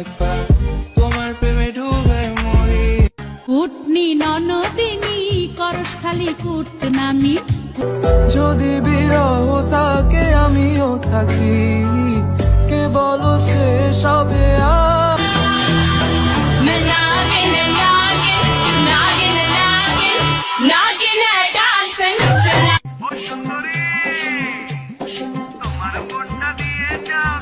একবার তোমার প্রেমে ডুবে মরি। কুটনি ননদিনী করস খালি কুট নামি, যদি বিরহ থাকে আমিও থাকি, কে বলো সে সবে তোমার মনটা দিয়ে যাও